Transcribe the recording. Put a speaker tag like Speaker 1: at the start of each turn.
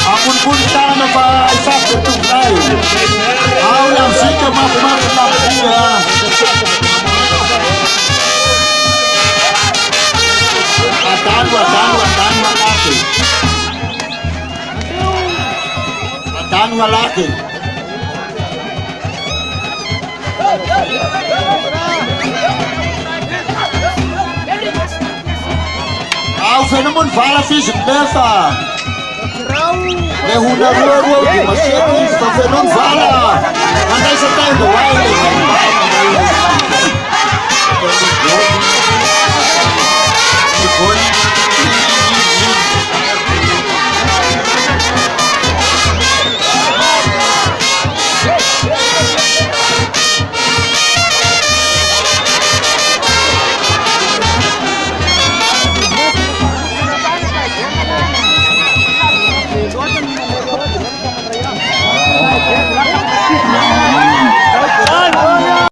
Speaker 1: Ampun punta na ba isa ketuklay. Aw yang sika makmak na dia. Atan laki. Atan laki. Aw fenomen fala fish dessa. Lehuna rua di masjid itu fenomen fala. Andai setai do